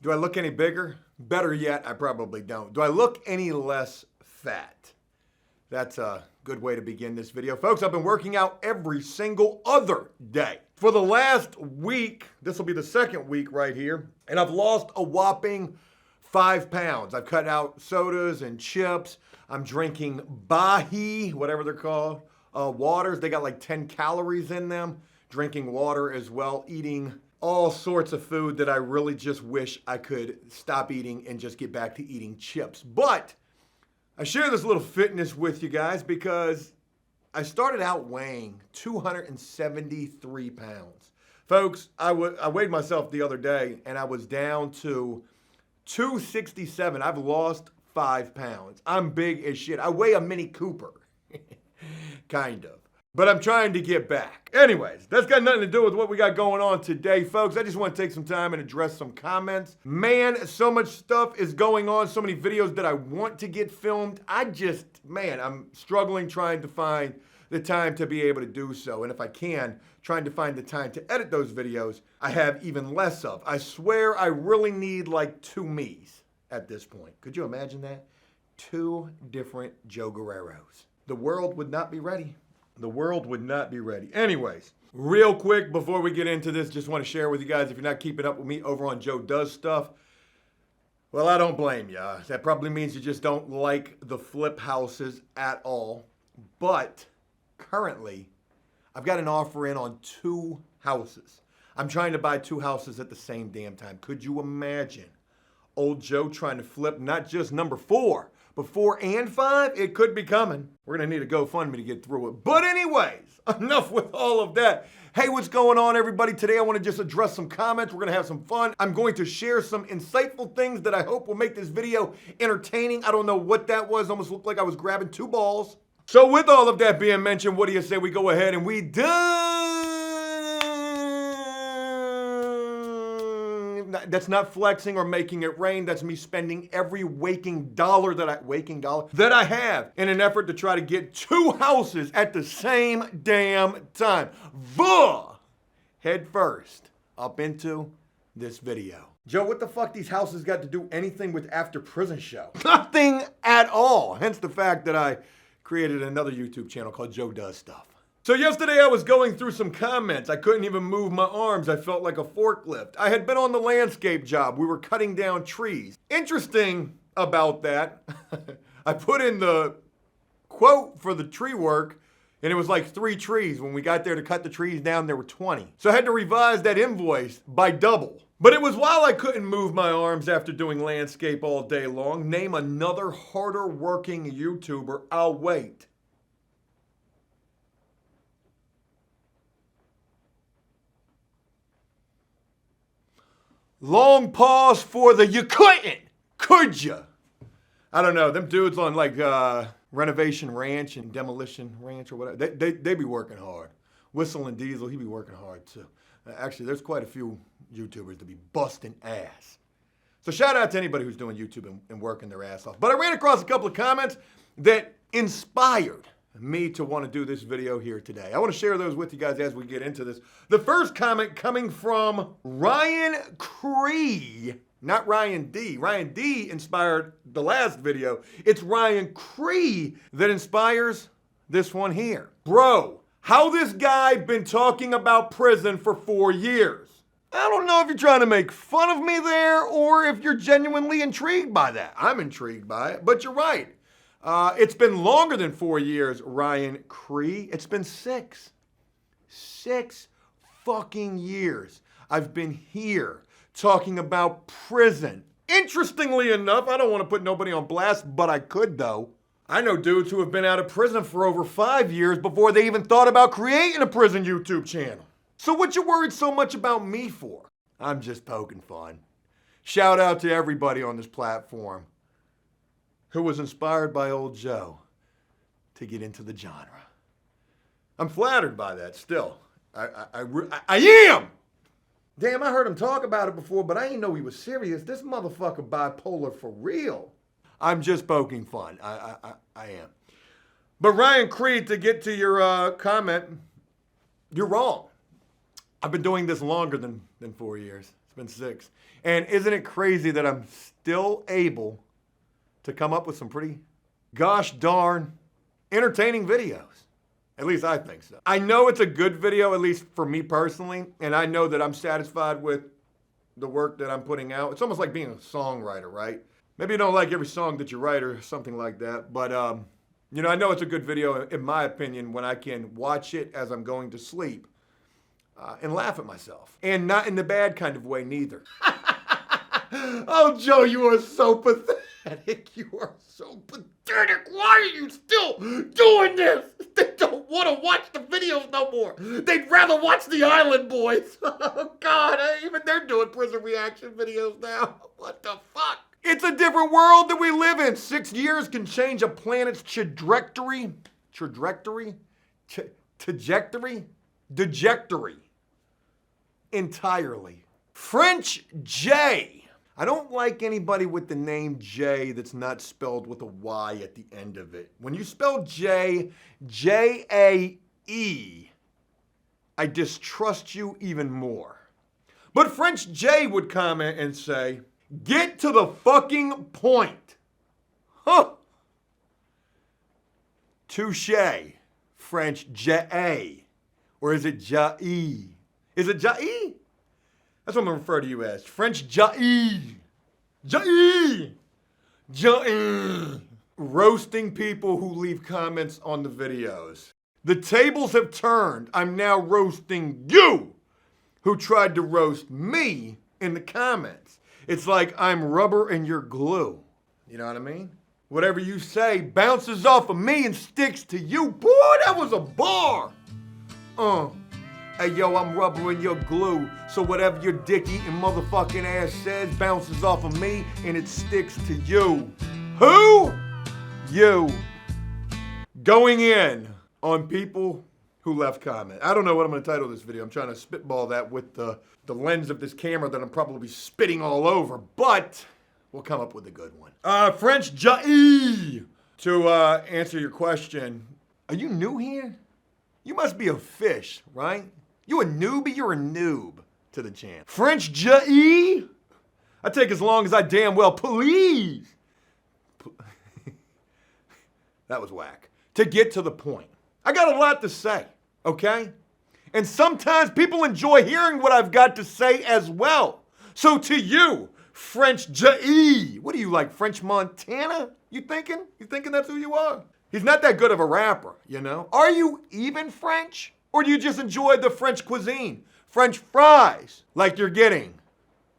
Do I look any bigger? Better yet, I probably don't. Do I look any less fat? That's a good way to begin this video. Folks, I've been working out every single other day. For the last week, this will be the second week right here, and I've lost a whopping 5 pounds. I've cut out sodas and chips. I'm drinking Bahi, whatever they're called, waters. They got like 10 calories in them. Drinking water as well, eating all sorts of food that I really just wish I could stop eating and just get back to eating chips. But I share this little fitness with you guys because I started out weighing 273 pounds. Folks, I weighed myself the other day and I was down to 267. I've lost 5 pounds. I'm big as shit. I weigh a Mini Cooper. Kind of. But I'm trying to get back. Anyways, that's got nothing to do with what we got going on today, folks. I just want to take some time and address some comments. Man, so much stuff is going on, so many videos that I want to get filmed. I'm struggling trying to find the time to be able to do so. And if I can, trying to find the time to edit those videos, I have even less of. I swear I really need like 2 me's at this point. Could you imagine that? 2 different Joe Guerreros. The world would not be ready. The world would not be ready. Anyways, real quick before we get into this, just want to share with you guys, if you're not keeping up with me over on Joe Does Stuff, well, I don't blame you. That probably means you just don't like the flip houses at all. But currently, I've got an offer in on 2 houses. I'm trying to buy 2 houses at the same damn time. Could you imagine old Joe trying to flip not just number 4, but 4 and 5, it could be coming. We're gonna need a GoFundMe to get through it. But anyways, enough with all of that. Hey, what's going on, everybody? Today I wanna just address some comments. We're gonna have some fun. I'm going to share some insightful things that I hope will make this video entertaining. I don't know what that was. Almost looked like I was grabbing 2 balls. So with all of that being mentioned, what do you say we go ahead and we That's not flexing or making it rain. That's me spending every waking dollar that I have in an effort to try to get 2 houses at the same damn time. Head first up into this video. Joe, what the fuck these houses got to do anything with After Prison Show? Nothing at all. Hence the fact that I created another YouTube channel called Joe Does Stuff. So yesterday I was going through some comments. I couldn't even move my arms. I felt like a forklift. I had been on the landscape job. We were cutting down trees. Interesting about that, I put in the quote for the tree work and it was like 3 trees. When we got there to cut the trees down, there were 20. So I had to revise that invoice by double. But it was while I couldn't move my arms after doing landscape all day long. Name another harder working YouTuber. I'll wait. Long pause for the you couldn't, could ya? I don't know, them dudes on like Renovation Ranch and Demolition Ranch or whatever, they be working hard. Whistle and Diesel, he be working hard too. Actually, there's quite a few YouTubers that be busting ass. So shout out to anybody who's doing YouTube and working their ass off. But I ran across a couple of comments that inspired me to want to do this video here today. I want to share those with you guys as we get into this. The first comment coming from Ryan Cree, not Ryan D. Ryan D inspired the last video. It's Ryan Cree that inspires this one here. Bro, how this guy been talking about prison for 4 years? I don't know if you're trying to make fun of me there or if you're genuinely intrigued by that. I'm intrigued by it, but you're right. It's been longer than 4 years, Ryan Cree. It's been 6. 6 fucking years. I've been here talking about prison. Interestingly enough, I don't want to put nobody on blast, but I could though. I know dudes who have been out of prison for over 5 years before they even thought about creating a prison YouTube channel. So what you worried so much about me for? I'm just poking fun. Shout out to everybody on this platform who was inspired by old Joe to get into the genre. I'm flattered by that still. I am! Damn, I heard him talk about it before, but I didn't know he was serious. This motherfucker bipolar for real. I'm just poking fun. I am. But Ryan Creed, to get to your comment, you're wrong. I've been doing this longer than 4 years. It's been 6. And isn't it crazy that I'm still able to come up with some pretty gosh darn entertaining videos? At least I think so. I know it's a good video, at least for me personally, and I know that I'm satisfied with the work that I'm putting out. It's almost like being a songwriter, right? Maybe you don't like every song that you write or something like that, but you know, I know it's a good video, in my opinion, when I can watch it as I'm going to sleep and laugh at myself. And not in the bad kind of way, neither. Oh, Joe, you are so pathetic. You are so pathetic. Why are you still doing this? They don't want to watch the videos no more. They'd rather watch the Island Boys. Oh, God, even they're doing prison reaction videos now. What the fuck? It's a different world that we live in. 6 years can change a planet's trajectory. Trajectory? Entirely. French J. I don't like anybody with the name J that's not spelled with a Y at the end of it. When you spell J, J-A-E, I distrust you even more. But French J would comment and say, get to the fucking point. Huh. Touché, French J-A. Or is it J-E? Is it J-E? That's what I'm going to refer to you as. French J-E. J-E. J-E. Roasting people who leave comments on the videos. The tables have turned. I'm now roasting you who tried to roast me in the comments. It's like I'm rubber and you're glue. You know what I mean? Whatever you say bounces off of me and sticks to you. Boy, that was a bar. Hey, yo, I'm rubber and you're glue. So whatever your dick-eating motherfucking ass says bounces off of me and it sticks to you. Who? You. Going in on people who left comments. I don't know what I'm going to title this video. I'm trying to spitball that with the lens of this camera that I'm probably spitting all over, but we'll come up with a good one. French J-E. To answer your question, are you new here? You must be a fish, right? You a newbie? You're a noob to the channel. French J-E? I take as long as I damn well please. That was whack. To get to the point. I got a lot to say, okay? And sometimes people enjoy hearing what I've got to say as well. So to you, French J-E, what are you like, French Montana? You thinking? You thinking that's who you are? He's not that good of a rapper, you know? Are you even French? Or do you just enjoy the French cuisine? French fries, like you're getting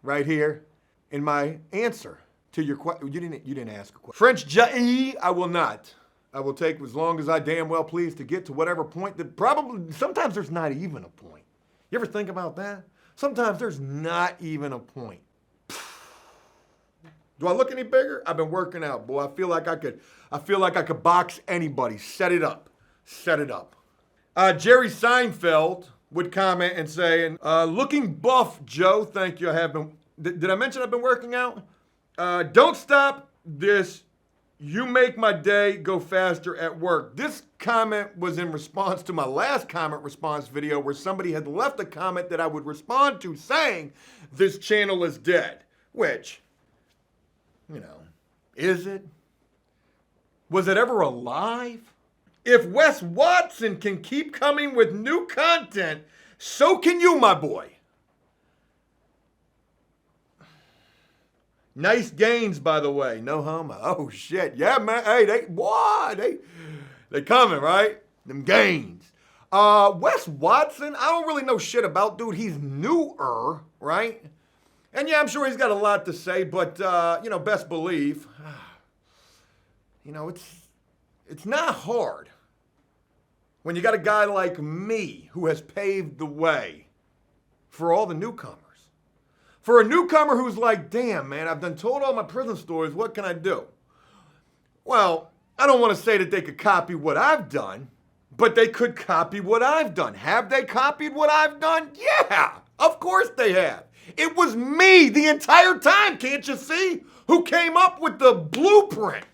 right here in my answer to your question. You didn't ask a question. French J-E, I will not. I will take as long as I damn well please to get to whatever point that probably, sometimes there's not even a point. You ever think about that? Sometimes there's not even a point. Do I look any bigger? I've been working out, boy. I feel like I could box anybody. Set it up. Set it up. Jerry Seinfeld would comment and say, looking buff, Joe. Thank you. I have been. Did I mention I've been working out? Don't stop this. You make my day go faster at work. This comment was in response to my last comment response video where somebody had left a comment that I would respond to saying, this channel is dead. Which, you know, is it? Was it ever alive? If Wes Watson can keep coming with new content, so can you, my boy. Nice gains, by the way. No homo. Oh, shit. Yeah, man. Hey, they coming, right? Them gains. Wes Watson, I don't really know shit about, dude. He's newer, right? And yeah, I'm sure he's got a lot to say, but, you know, best believe, you know, it's not hard when you got a guy like me who has paved the way for all the newcomers. For a newcomer who's like, damn, man, I've done told all my prison stories, what can I do? Well, I don't want to say that they could copy what I've done, but they could copy what I've done. Have they copied what I've done? Yeah, of course they have. It was me the entire time, can't you see? Who came up with the blueprint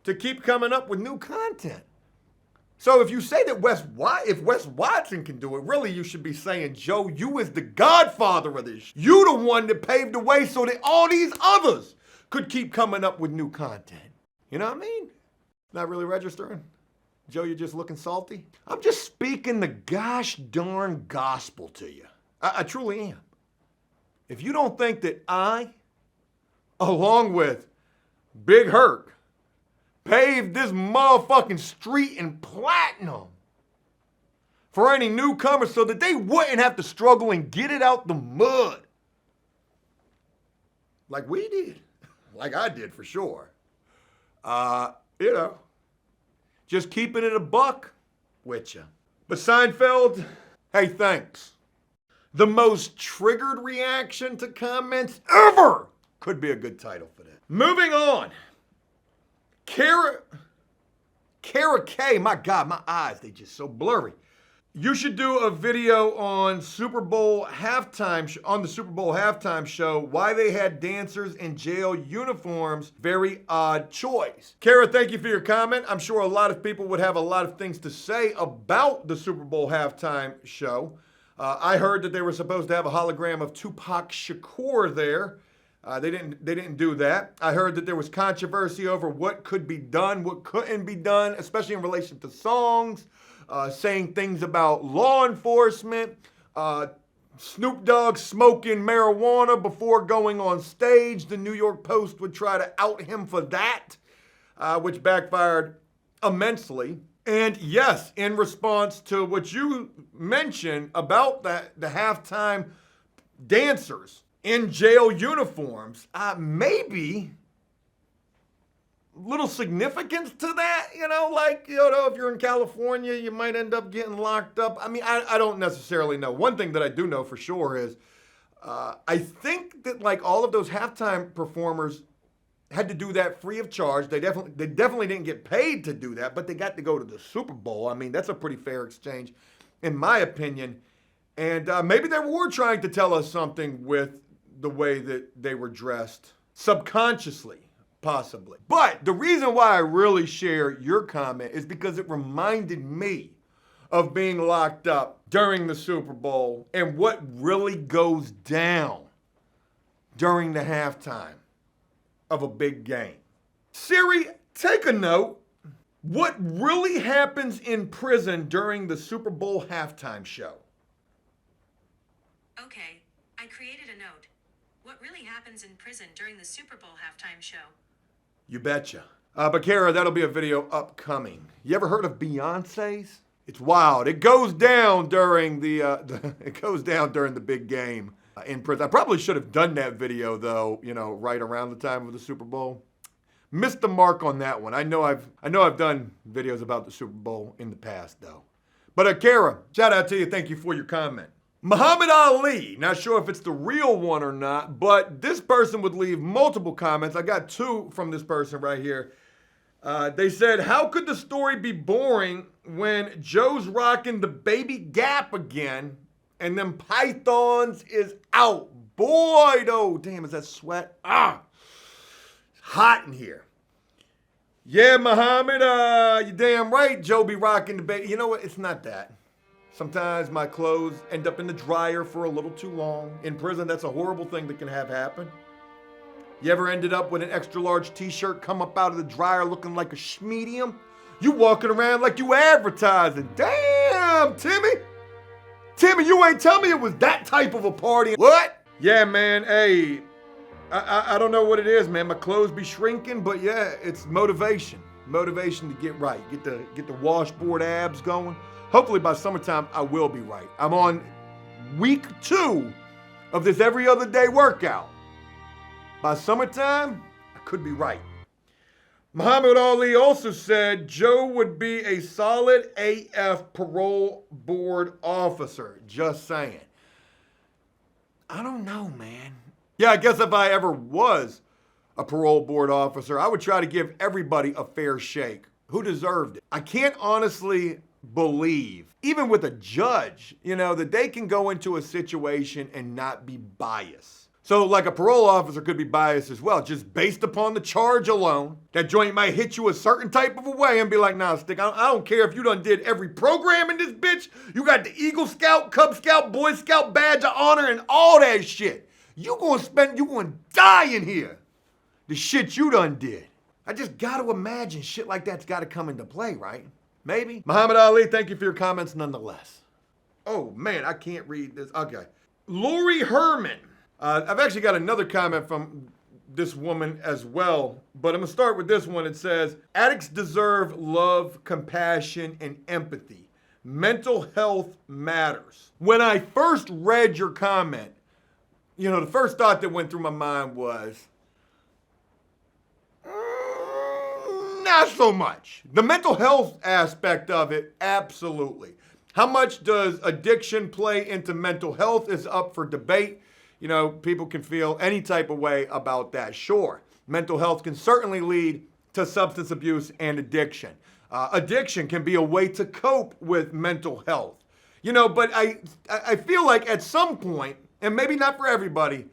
to keep coming up with new content. So if you say that if Wes Watson can do it, really you should be saying, Joe, you is the godfather of this. You the one that paved the way so that all these others could keep coming up with new content. You know what I mean? Not really registering? Joe, you're just looking salty? I'm just speaking the gosh darn gospel to you. I truly am. If you don't think that I, along with Big Herc, paved this motherfucking street in platinum for any newcomers so that they wouldn't have to struggle and get it out the mud. Like we did. Like I did for sure. You know, just keeping it a buck with you. But Seinfeld, hey, thanks. The most triggered reaction to comments ever could be a good title for that. Moving on. Kara K, my God, my eyes, they just so blurry. You should do a video on Super Bowl halftime on the Super Bowl halftime show, why they had dancers in jail uniforms. Very odd choice. Kara, thank you for your comment. I'm sure a lot of people would have a lot of things to say about the Super Bowl halftime show. I heard that they were supposed to have a hologram of Tupac Shakur there. They didn't do that. I heard that there was controversy over what could be done, what couldn't be done, especially in relation to songs, saying things about law enforcement, Snoop Dogg smoking marijuana before going on stage. The New York Post would try to out him for that, which backfired immensely. And yes, in response to what you mentioned about the halftime dancers in jail uniforms, maybe little significance to that, like, if you're in California, you might end up getting locked up. I mean, I don't necessarily know. One thing that I do know for sure is I think that like all of those halftime performers had to do that free of charge. They definitely didn't get paid to do that, but they got to go to the Super Bowl. I mean, that's a pretty fair exchange, in my opinion. And maybe they were trying to tell us something with the way that they were dressed, subconsciously, possibly. But the reason why I really share your comment is because it reminded me of being locked up during the Super Bowl and what really goes down during the halftime of a big game. Siri, take a note. What really happens in prison during the Super Bowl halftime show? Okay, I created a note. What really happens in prison during the Super Bowl halftime show? You betcha. But Kara, that'll be a video upcoming. You ever heard of Beyonce's? It's wild. It goes down during the big game in prison. I probably should have done that video though, right around the time of the Super Bowl. Missed the mark on that one. I know I've done videos about the Super Bowl in the past though. But Kara, shout out to you. Thank you for your comment. Muhammad Ali, not sure if it's the real one or not, but this person would leave multiple comments. I got two from this person right here. They said, how could the story be boring when Joe's rocking the baby Gap again and them pythons is out? Boy, oh, damn, is that sweat? It's hot in here. Yeah, Muhammad, you damn right Joe be rocking the baby. You know what? It's not that. Sometimes my clothes end up in the dryer for a little too long. In prison, that's a horrible thing that can have happen. You ever ended up with an extra large t-shirt come up out of the dryer looking like a schmedium? You walking around like you advertising. Damn, Timmy, you ain't tell me it was that type of a party. What? Yeah, man, hey, I don't know what it is, man. My clothes be shrinking, but yeah, it's motivation. Motivation to get right. Get the washboard abs going. Hopefully by summertime, I will be right. I'm on week 2 of this every other day workout. By summertime, I could be right. Muhammad Ali also said Joe would be a solid AF parole board officer. Just saying. I don't know, man. Yeah, I guess if I ever was a parole board officer, I would try to give everybody a fair shake who deserved it. I can't honestly believe, even with a judge, that they can go into a situation and not be biased. So like a parole officer could be biased as well, just based upon the charge alone. That joint might hit you a certain type of a way and be like, nah, stick, I don't care if you done did every program in this bitch. You got the Eagle Scout, Cub Scout, Boy Scout badge of honor and all that shit. You gonna die in here. The shit you done did. I just gotta imagine shit like that's gotta come into play, right? Maybe. Muhammad Ali, thank you for your comments nonetheless. Oh man, I can't read this. Okay. Lori Herman. I've actually got another comment from this woman as well, but I'm gonna start with this one. It says, addicts deserve love, compassion, and empathy. Mental health matters. When I first read your comment, you know, the first thought that went through my mind was, not so much. The mental health aspect of it, absolutely. How much does addiction play into mental health is up for debate. You know, people can feel any type of way about that. Sure, mental health can certainly lead to substance abuse and addiction. Addiction can be a way to cope with mental health. You know, but I feel like at some point, and maybe not for everybody,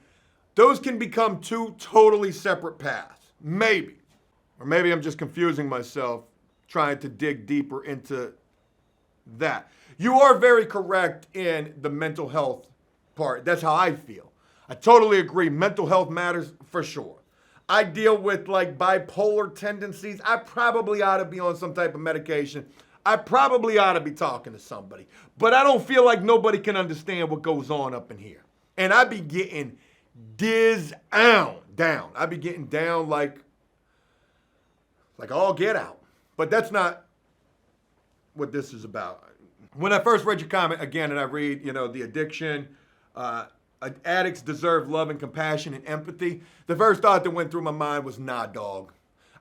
those can become two totally separate paths. Maybe. Or maybe I'm just confusing myself trying to dig deeper into that. You are very correct in the mental health part. That's how I feel. I totally agree. Mental health matters for sure. I deal with like bipolar tendencies. I probably ought to be on some type of medication. I probably ought to be talking to somebody. But I don't feel like nobody can understand what goes on up in here. And I be getting down. I be getting down like all get out. But that's not what this is about. When I first read your comment again, and I read, you know, the addiction, addicts deserve love and compassion and empathy. The first thought that went through my mind was, nah, dog.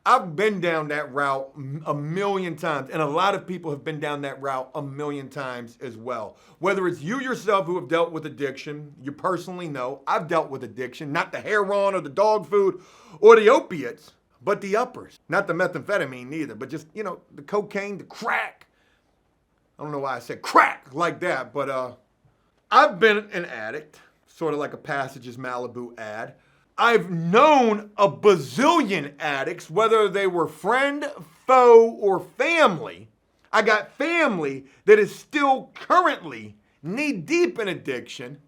I've been down that route a million times, and a lot of people have been down that route a million times as well. Whether it's you yourself who have dealt with addiction, you personally know, I've dealt with addiction, not the heroin or the dog food or the opiates, but the uppers. Not the methamphetamine neither, but just, you know, the cocaine, the crack. I don't know why I said crack like that, but I've been an addict, sort of like a Passages Malibu ad. I've known a bazillion addicts, whether they were friend, foe, or family. I got family that is still currently knee-deep in addiction.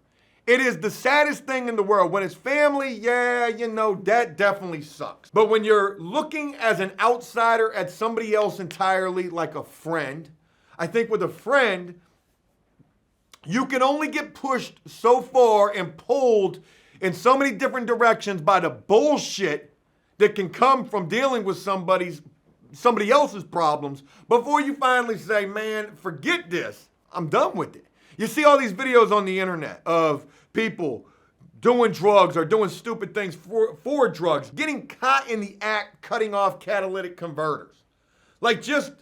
It is the saddest thing in the world. When it's family, yeah, you know, that definitely sucks. But when you're looking as an outsider at somebody else entirely, like a friend, I think with a friend, you can only get pushed so far and pulled in so many different directions by the bullshit that can come from dealing with somebody else's problems before you finally say, man, forget this. I'm done with it. You see all these videos on the internet of people doing drugs or doing stupid things for drugs, getting caught in the act, cutting off catalytic converters. Like just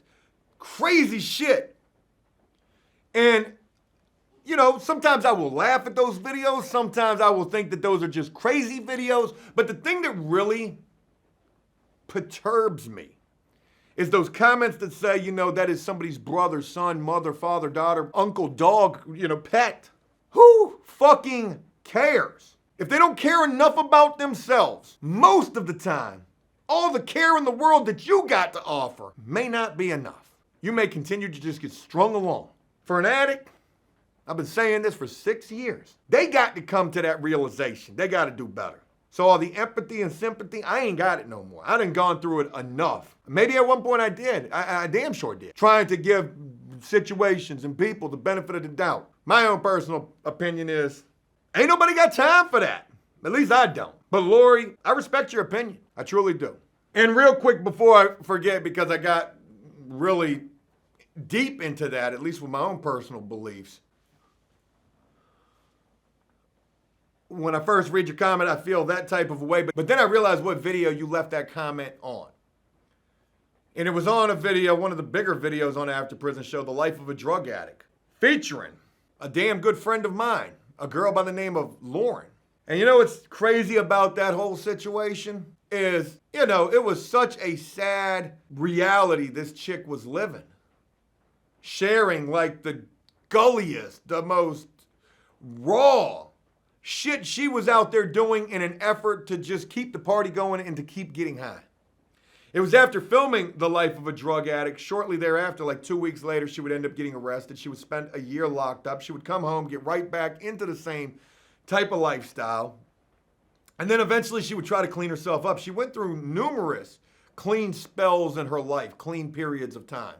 crazy shit. And you know, sometimes I will laugh at those videos. Sometimes I will think that those are just crazy videos. But the thing that really perturbs me is those comments that say, you know, that is somebody's brother, son, mother, father, daughter, uncle, dog, you know, pet. Who fucking cares? If they don't care enough about themselves, most of the time, all the care in the world that you got to offer may not be enough. You may continue to just get strung along. For an addict, I've been saying this for 6 years. They got to come to that realization. They got to do better. So all the empathy and sympathy, I ain't got it no more. I done gone through it enough. Maybe at one point I did. I damn sure did. Trying to give situations and people the benefit of the doubt. My own personal opinion is, ain't nobody got time for that. At least I don't. But Lori, I respect your opinion. I truly do. And real quick before I forget, because I got really deep into that, at least with my own personal beliefs. When I first read your comment, I feel that type of a way, but then I realized what video you left that comment on. And it was on a video, one of the bigger videos on After Prison Show, The Life of a Drug Addict, featuring a damn good friend of mine, a girl by the name of Lauren. And you know what's crazy about that whole situation is, you know, it was such a sad reality this chick was living. Sharing like the gulliest, the most raw shit she was out there doing in an effort to just keep the party going and to keep getting high. It was after filming The Life of a Drug Addict. Shortly thereafter, like 2 weeks later, she would end up getting arrested. She would spend a year locked up. She would come home, get right back into the same type of lifestyle. And then eventually she would try to clean herself up. She went through numerous clean spells in her life, clean periods of time.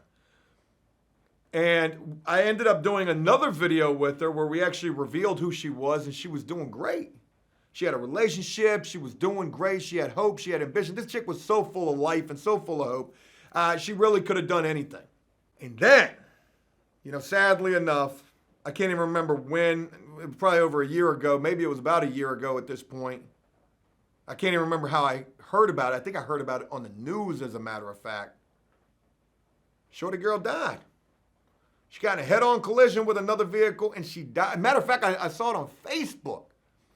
And I ended up doing another video with her where we actually revealed who she was, and she was doing great. She had a relationship. She was doing great. She had hope. She had ambition. This chick was so full of life and so full of hope. She really could have done anything. And then, sadly enough, I can't even remember when, probably over a year ago. Maybe it was about a year ago at this point. I can't even remember how I heard about it. I think I heard about it on the news, as a matter of fact. Shorty girl died. She got in a head-on collision with another vehicle, and she died. Matter of fact, I saw it on Facebook.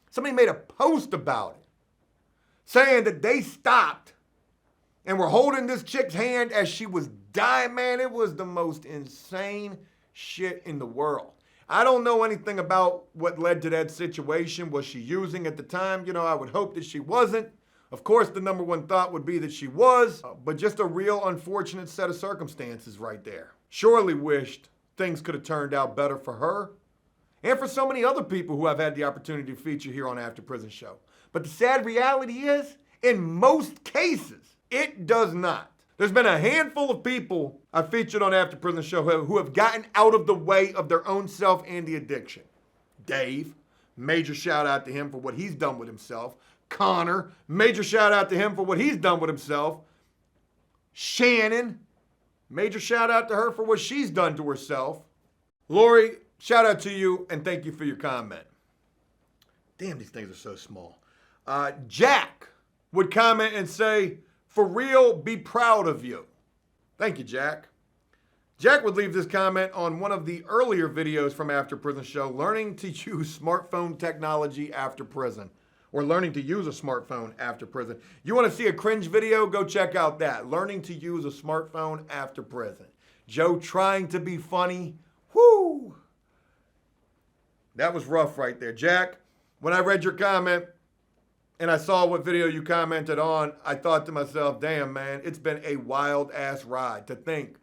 Somebody made a post about it, saying that they stopped and were holding this chick's hand as she was dying. Man, it was the most insane shit in the world. I don't know anything about what led to that situation. Was she using at the time? I would hope that she wasn't. Of course, the number one thought would be that she was, but just a real unfortunate set of circumstances right there. Surely wished things could have turned out better for her and for so many other people who I've had the opportunity to feature here on After Prison Show. But the sad reality is, in most cases, it does not. There's been a handful of people I've featured on After Prison Show who have gotten out of the way of their own self and the addiction. Dave, major shout out to him for what he's done with himself. Connor, major shout out to him for what he's done with himself. Shannon, major shout out to her for what she's done to herself. Lori, shout out to you and thank you for your comment. Damn, these things are so small. Jack would comment and say, "For real, be proud of you." Thank you, Jack. Jack would leave this comment on one of the earlier videos from After Prison Show, learning to use smartphone technology after prison, or learning to use a smartphone after prison. You want to see a cringe video? Go check out that. Learning to use a smartphone after prison. Joe trying to be funny. Whoo! That was rough right there. Jack, when I read your comment and I saw what video you commented on, I thought to myself, damn, man, it's been a wild-ass ride. To think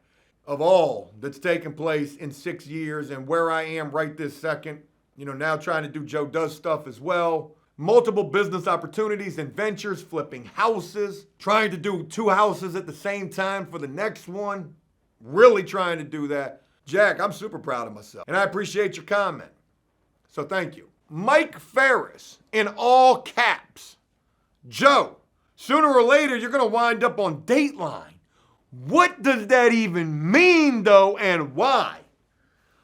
of all that's taken place in 6 years and where I am right this second, now trying to do Joe Does stuff as well. Multiple business opportunities and ventures, flipping houses, trying to do 2 houses at the same time for the next one. Really trying to do that. Jack, I'm super proud of myself, and I appreciate your comment. So thank you. Mike Ferris, in all caps. Joe, sooner or later, you're going to wind up on Dateline. What does that even mean, though, and why?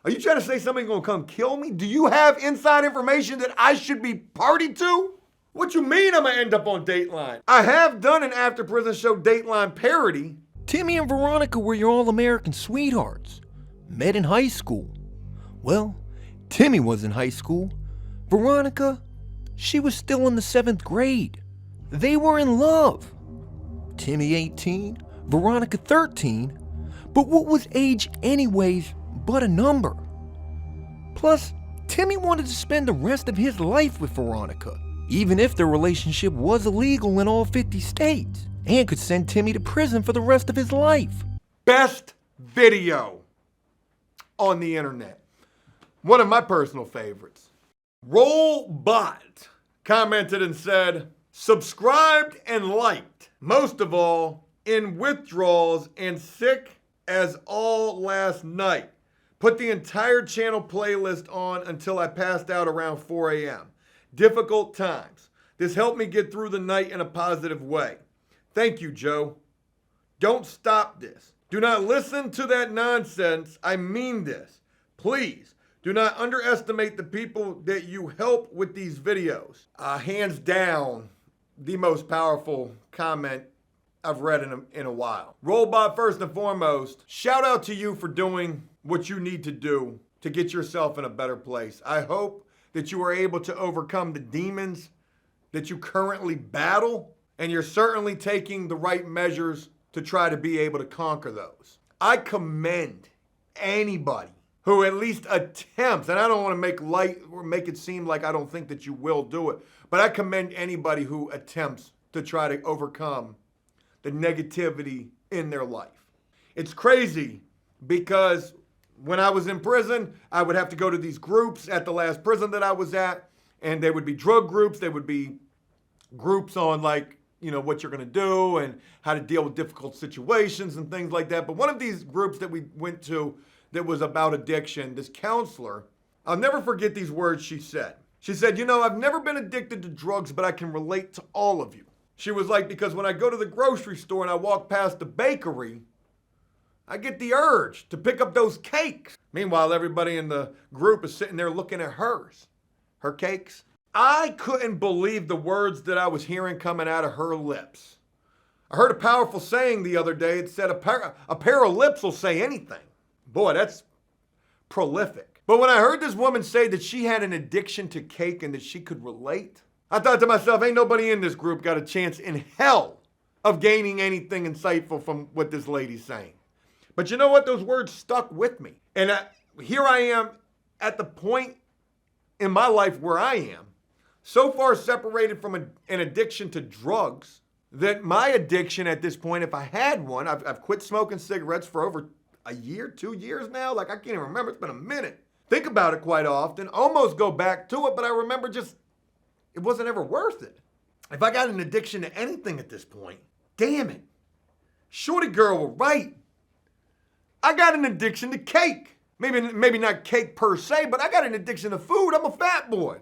Are you trying to say somebody's going to come kill me? Do you have inside information that I should be party to? What you mean I'm going to end up on Dateline? I have done an After Prison Show Dateline parody. Timmy and Veronica were your all-American sweethearts. Met in high school. Well, Timmy was in high school. Veronica, she was still in the 7th grade. They were in love. Timmy 18, Veronica 13. But what was age anyways but a number? Plus, Timmy wanted to spend the rest of his life with Veronica, even if their relationship was illegal in all 50 states, and could send Timmy to prison for the rest of his life. Best video on the internet. One of my personal favorites. Rollbot commented and said, subscribed and liked. Most of all, in withdrawals and sick as all last night. Put the entire channel playlist on until I passed out around 4 a.m. Difficult times. This helped me get through the night in a positive way. Thank you, Joe. Don't stop this. Do not listen to that nonsense. I mean this. Please, do not underestimate the people that you help with these videos. Hands down, the most powerful comment I've read in a while. Rollbot, first and foremost, shout out to you for doing what you need to do to get yourself in a better place. I hope that you are able to overcome the demons that you currently battle, and you're certainly taking the right measures to try to be able to conquer those. I commend anybody who at least attempts, and I don't want to make light or make it seem like I don't think that you will do it, but I commend anybody who attempts to try to overcome the negativity in their life. It's crazy because when I was in prison, I would have to go to these groups at the last prison that I was at, and they would be drug groups. They would be groups on like, you know, what you're going to do and how to deal with difficult situations and things like that. But one of these groups that we went to that was about addiction, this counselor, I'll never forget these words she said. She said, you know, I've never been addicted to drugs, but I can relate to all of you. She was like, because when I go to the grocery store and I walk past the bakery, I get the urge to pick up those cakes. Meanwhile, everybody in the group is sitting there looking at her cakes. I couldn't believe the words that I was hearing coming out of her lips. I heard a powerful saying the other day. It said, a pair of lips will say anything. Boy, that's prolific. But when I heard this woman say that she had an addiction to cake and that she could relate, I thought to myself, ain't nobody in this group got a chance in hell of gaining anything insightful from what this lady's saying. But you know what? Those words stuck with me. And here I am at the point in my life where I am, so far separated from an addiction to drugs, that my addiction at this point, if I had one, I've quit smoking cigarettes for over a year, 2 years now. Like, I can't even remember. It's been a minute. Think about it quite often, almost go back to it, but I remember just, it wasn't ever worth it. If I got an addiction to anything at this point, damn it. Shorty girl was right. I got an addiction to cake. Maybe not cake per se, but I got an addiction to food. I'm a fat boy.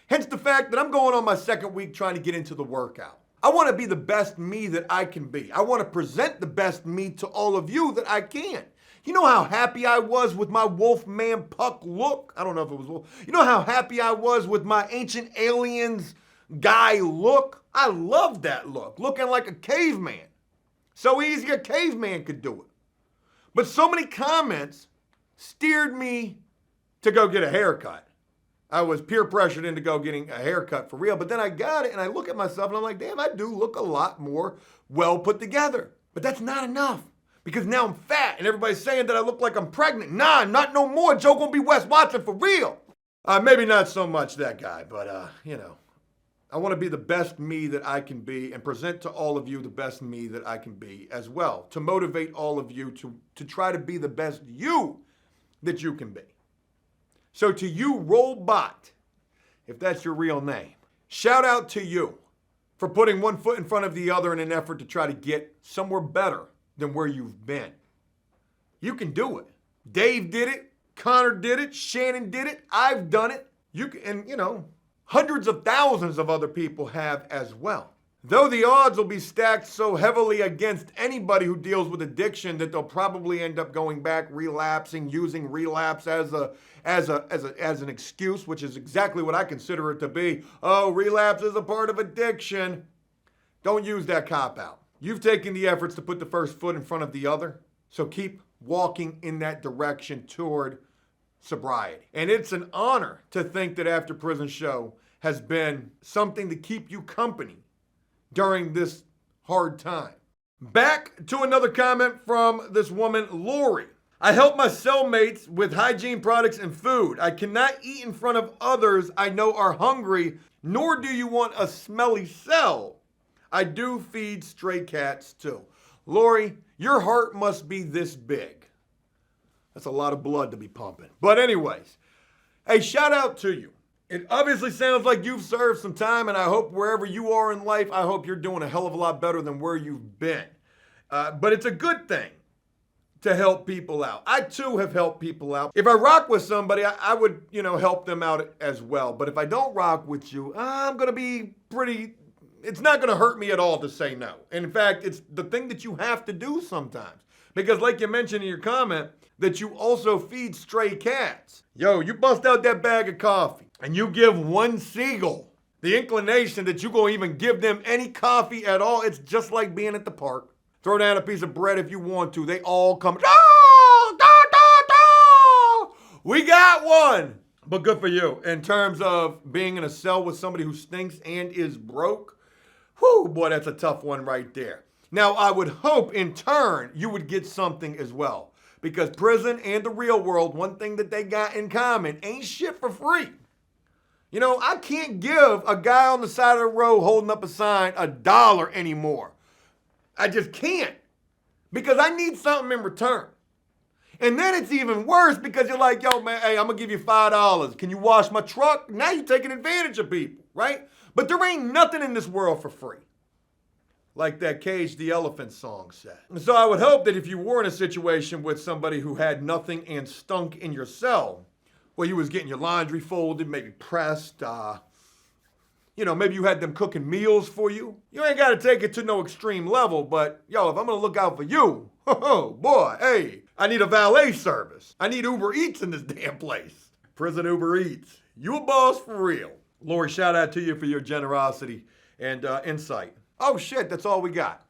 Hence the fact that I'm going on my second week trying to get into the workout. I want to be the best me that I can be. I want to present the best me to all of you that I can. You know how happy I was with my Wolfman Puck look? I don't know if it was Wolf. You know how happy I was with my Ancient Aliens guy look? I loved that look, looking like a caveman. So easy a caveman could do it. But so many comments steered me to go get a haircut. I was peer pressured into go getting a haircut for real, but then I got it and I look at myself and I'm like, damn, I do look a lot more well put together. But that's not enough because now I'm fat and everybody's saying that I look like I'm pregnant. Nah, not no more. Joe gonna be Wes Watson for real. Maybe not so much that guy, but you know, I want to be the best me that I can be and present to all of you the best me that I can be as well, to motivate all of you to try to be the best you that you can be. So to you, Rollbot, if that's your real name, shout out to you for putting one foot in front of the other in an effort to try to get somewhere better than where you've been. You can do it. Dave did it. Connor did it. Shannon did it. I've done it. You can, and you know, hundreds of thousands of other people have as well. Though the odds will be stacked so heavily against anybody who deals with addiction that they'll probably end up going back, relapsing, using relapse as an excuse, which is exactly what I consider it to be. Oh, relapse is a part of addiction. Don't use that cop-out. You've taken the efforts to put the first foot in front of the other, so keep walking in that direction toward sobriety. And it's an honor to think that After Prison Show has been something to keep you company during this hard time. Back to another comment from this woman, Lori. I help my cellmates with hygiene products and food. I cannot eat in front of others I know are hungry, nor do you want a smelly cell. I do feed stray cats too. Lori, your heart must be this big. That's a lot of blood to be pumping. But anyways, hey, shout out to you. It obviously sounds like you've served some time, and I hope wherever you are in life, I hope you're doing a hell of a lot better than where you've been. But it's a good thing to help people out. I too have helped people out. If I rock with somebody, I would, help them out as well. But if I don't rock with you, I'm gonna be it's not gonna hurt me at all to say no. And in fact, it's the thing that you have to do sometimes. Because like you mentioned in your comment, that you also feed stray cats. Yo, you bust out that bag of coffee and you give one seagull the inclination that you're gonna even give them any coffee at all. It's just like being at the park. Throw down a piece of bread if you want to. They all come, we got one. But good for you. In terms of being in a cell with somebody who stinks and is broke, whew, boy, that's a tough one right there. Now, I would hope in turn you would get something as well. Because prison and the real world, one thing that they got in common, ain't shit for free. You know, I can't give a guy on the side of the road holding up a sign $1 anymore. I just can't. Because I need something in return. And then it's even worse because you're like, yo, man, hey, I'm going to give you $5. Can you wash my truck? Now you're taking advantage of people, right? But there ain't nothing in this world for free. Like that Cage the Elephant song said. And so I would hope that if you were in a situation with somebody who had nothing and stunk in your cell, well, you was getting your laundry folded, maybe pressed, maybe you had them cooking meals for you. You ain't got to take it to no extreme level, but yo, if I'm going to look out for you, oh boy, hey, I need a valet service. I need Uber Eats in this damn place. Prison Uber Eats. You a boss for real. Lori, shout out to you for your generosity and insight. Oh shit, that's all we got.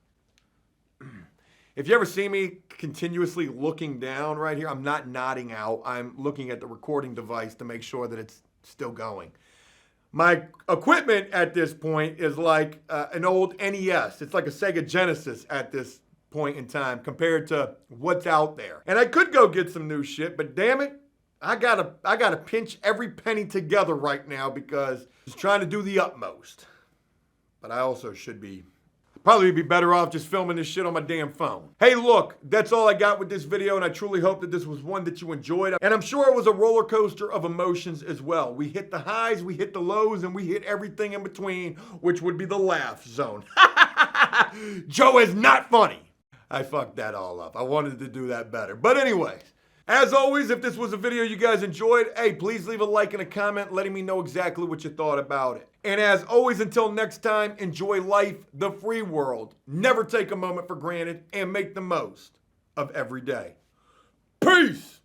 If you ever see me continuously looking down right here, I'm not nodding out. I'm looking at the recording device to make sure that it's still going. My equipment at this point is like an old NES. It's like a Sega Genesis at this point in time compared to what's out there. And I could go get some new shit, but damn it, I gotta pinch every penny together right now because I'm trying to do the utmost. But I also should probably be better off just filming this shit on my damn phone. Hey, look, that's all I got with this video, and I truly hope that this was one that you enjoyed. And I'm sure it was a roller coaster of emotions as well. We hit the highs, we hit the lows, and we hit everything in between, which would be the laugh zone. Joe is not funny. I fucked that all up. I wanted to do that better. But anyways, as always, if this was a video you guys enjoyed, hey, please leave a like and a comment letting me know exactly what you thought about it. And as always, until next time, enjoy life, the free world. Never take a moment for granted and make the most of every day. Peace!